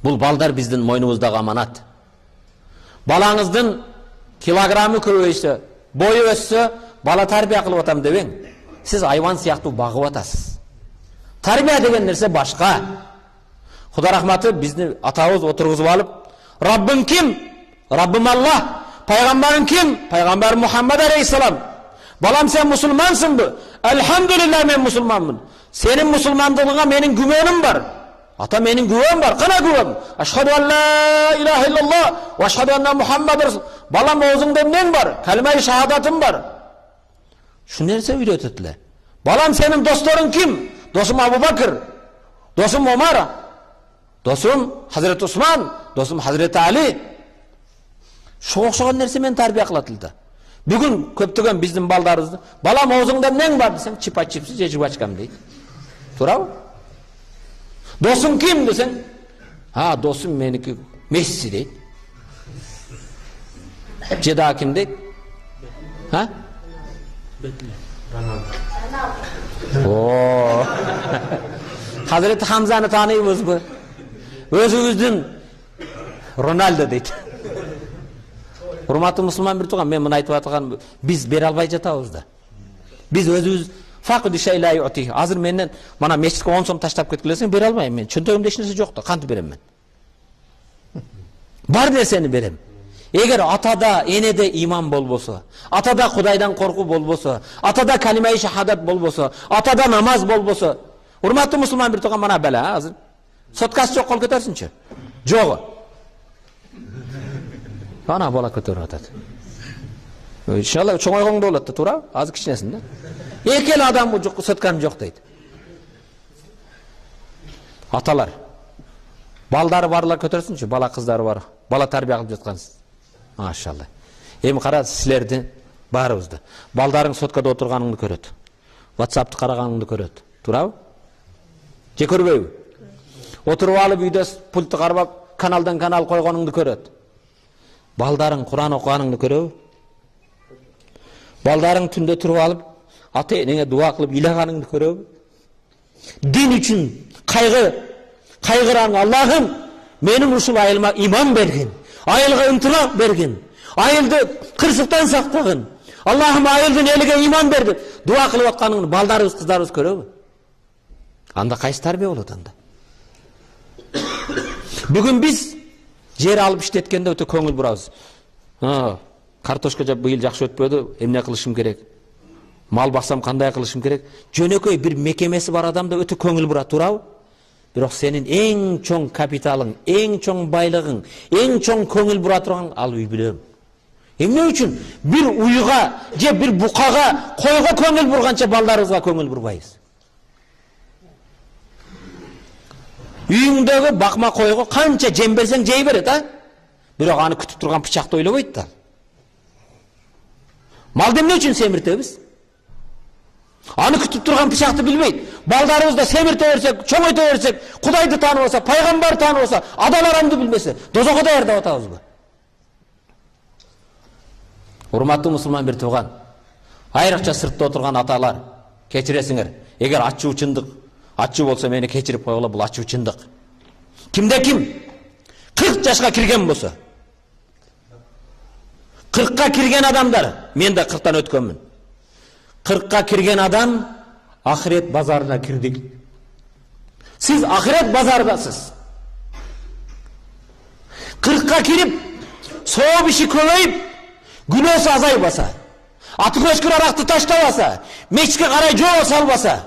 Бул балдар биздин мойнубуздагы аманат. Балаңыздын килограммы көбөйсө, бою өссө, бала тарбия кылып атам дебең. Сиз айван сыяктуу багып атасыз. Тарбия деген нерсе башка. Кудай рахматы бизди атабыз отургузуп алып, Раббым ким? Раббым Аллах. Пайгамбарың ким? Пайгамбар Мухаммад алейхиссалам. Балам сен мусулмансыңбы? Элхамдулиллах мен мусулманмын. Сенин мусулмандыгыңа менин күмөнүм бар. Ата менин күбөм бар. Кана күбөм? Ашхаду ан ла илаха иллаллах ва ашхаду анна Мухаммад расул. Балам оозуңда эмнең бар? Калимаи шахадатым бар. Шу нерсе үйрөтөт эле. Балам сенин досторуң ким? Досум Абу Бакыр, досум Омар, досум Хазрет Усман, досум Хазрет Али. Шуга окшогон нерсе мен тарбия кылат эле. Бүгүн көптөгөн биздин балдарыбызды балам оозуңда эмнең бар десең, чипа-чипси же жубачкам дейт. Туурабы? Досуң ким десең, досум меники Месси дейт. Же дагы ким дейт? Hazreti Hamza'nı tanıyımız mı? Özümüzdün Ronaldo deydi. Hurmatlı Müslüman bir tuğan, men bunu aytıp atkan, biz beri albay jatabız da. Biz özümüz faqdu şey la yu'ti. Hazır menden mana meşitke 10 so'm taşlap ketkilesen beri almayım men. Çöntögümde hiç narsa joktu. Kantip berem men. Бар нерсени берем. Эгер атада, энеде иман болбосо, атада Кудайдан корку болбосо, атада калимаи шахадат болбосо, атада намаз болбосо, урматтуу мусулман бир туган мана бала азыр соткасы жок кылып кетерсинчи? Жогу. Ана бала көтөрүп атат. Иншалла чоңойгоңдо болот да, туура? Азыр кичинесин да. Эки эле адам жок, соткам жок дейт. Аталар балдары барлар көтөрсүнчү, бала кыздары бар. Бала тарбия кылып жаткансыз. Машалла. Эми кара силерди баарыбызды. Балдарың соткада отурганыңды көрөт. WhatsApp'ты караганыңды көрөт. Туурабы? Же көрбөйбү? Отуруп алып үйдө пультты карап каналдан канал койгонуңду көрөт. Балдарың Куран окуганыңды көрөбү? Балдарың түндө туруп алып ата энеңе дуа кылып ыйлаганыңды көрөбү? Дин үчүн кайгыран Аллахым менин ушул айылыма иман берген, айылга ынтымак берген, айылды кырсыктан сактагын. Аллахым айылдын элиге иман берди. Дуа кылып атканыңды балдарыбыз, кыздарыбыз көрөбү? Анда кайсы тарбия болот анда? Бүгүн биз жер алып иштеткенде өтө көңүл бурабыз. Картошка жап быйыл жакшы өтпөдү, эмне кылышым керек? Мал баксам кандай кылышым керек? Жөнөкөй бир мекемеси бар адамда өтө көңүл бурат, туурабы? Бирок сенин эң чоң капиталың, эң чоң байлыгың, эң чоң көңүл бура турган ал үй билем. Эмне үчүн бир уйга же бир букага, койго көңүл бурганча балдарыбызга көңүл бурбайбыз? Үйүңдөгү бакма койго канча жем берсең жей берет, бирок аны күтүп турган бычакты ойлобойт да. Малды эмне үчүн семиртебиз? Аны күтүп турган бычакты билбейт. Балдарыбызды семирте берсек, чоңойто берсек, Кудайды тааныбаса, пайгамбар тааныбаса, адаларамды билбесе, дозокко даярдап атабызбы? Урматтуу мусулман бир тууган, айрыкча сыртта отурган аталар, кечиресиңер. Эгер ачуучундук, ачуу болсо мени кечирип койгула, бул ачуучундук. Кимде ким 40 жашка кирген болсо, 40ка кирген адамдар, мен да 40тан өткөнмүн. 40ка кирген адам ахирет базарына кирдик. Сиз ахирет базардасыз. 40ка кирип, сооп иши көбөйүп, күнөөсү азайбаса, атып өшкүр аракты таштабаса, мечитке карай жол салбаса,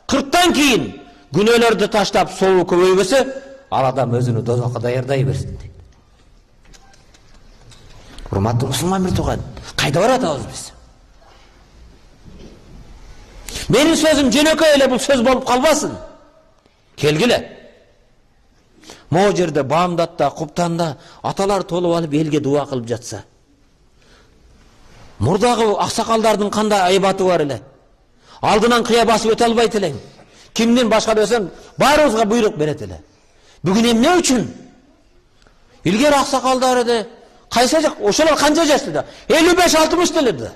40тан кийин күнөөлөрдү таштап сообу көбөйбөсө, ал адам өзүнү дозокко даярдай берсин дейт. Урматтуу мусулман бир тууган, кайда баратабыз биз? Менин сөзүм жөнөкөй эле бул сөз болуп калбасын. Келгиле. Могу жерде Баамдатта, Куптанда аталар толуп алып элге дуа кылып жатса, мурдагы аксакалдардын кандай айбаты бар эле. Алдынан кыя басып өтө албайт элең. Кимдин башка десем, баарыбызга буйрук берет эле. Бүгүн эмне үчүн? Илгери аксакалдар эде, кайсы жак, ошолор канча жашта? 55-60 делерди.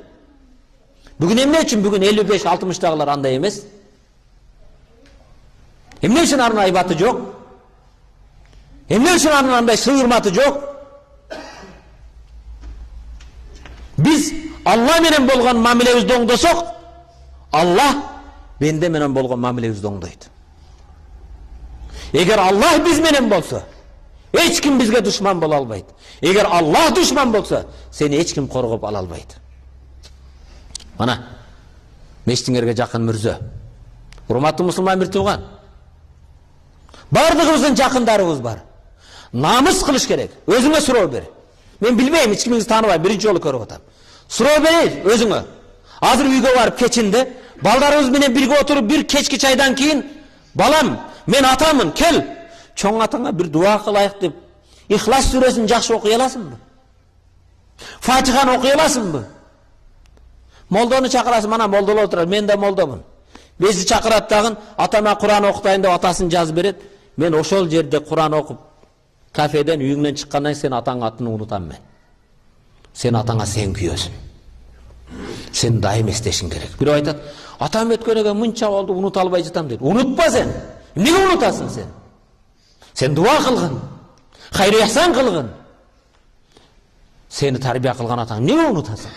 Бүгүн эмне үчүн бүгүн 55-60-дагылар андай эмес? Эмне үчүн анын айбаты жок? Emне үчүн анын андай сыйырматы жок? Биз Алла менен болгон мамилебизди оңдосок, Аллах бенде менен болгон мамилебизди оңдойт. Эгер Аллах биз менен болсо, эч ким бизге душман боло албайт. Эгер Аллах душман болсо, сени эч ким коргоп ала албайт. Мана мештиңерге жакын мүрзө. Урматтуу мусулман бир тууган. Бардыгыбыздын жакындарыбыз бар. Намыс кылыш керек. Өзүңө суроо бер. Мен билбейм, эч кимиңизди тааныбайм, биринчи жолу көрүп атам. Суроо бер өзүңө. Азыр үйгө барып кечинде, балдарыбыз менен бирге отуруп бир кечки чайдан кийин, балам, мен атамын, кел. Чоң атаңа бир дуа кылайык деп, Ихлас сүрөсүн жакшы окуй аласыңбы? Фатиханы окуй аласыңбы? Молдону чакырасың, мана молдолор отурат, мен да молдомун. Бизди чакырат дагы, атама Куран окутайын деп атасын жазып берет. Мен ошол жерде Куран окуп, кафеден үйүңдөн чыккандан сен атаңдын атын унутам мен. Сен атаңа сен күйөсүң. Сен дайым эстешиң керек. Бирөө айтат, атам өткөнөгө мынча болду, унута албай жатам дейт. Унутпа сен. Эмнеге унутасың сен? Сен дуа кылгын, хайыр ыхсан кылгын. Сени тарбия кылган атаң эмнеге унутасың?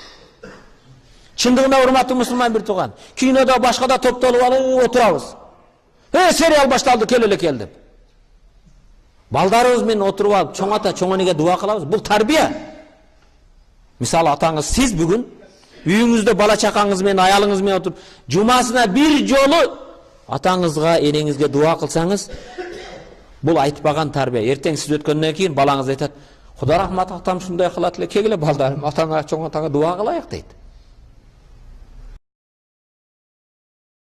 Чындыгында урматтуу мусулман бир тууган, кинодо башкада топтолуп алып отурабыз. Сериал башталды, кел эле кел деп. Балдарыбыз менен отуруп алып, чоң ата, чоң энеге дуа кылабыз. Бул тарбия. Мисалы атаңыз сиз бүгүн үйүңүздө бала чакаңыз менен, аялыңыз менен отуруп, жумасына бир жолу атаңызга, энеңизге дуа кылсаңыз, бул айтпаган тарбия. Эртең сиз өткөндөн кийин балаңыз айтат, Кудай рахмат, атам шундай кылат эле, кегиле балдарым, атаңа, чоң атаңа дуа кылайык дейт.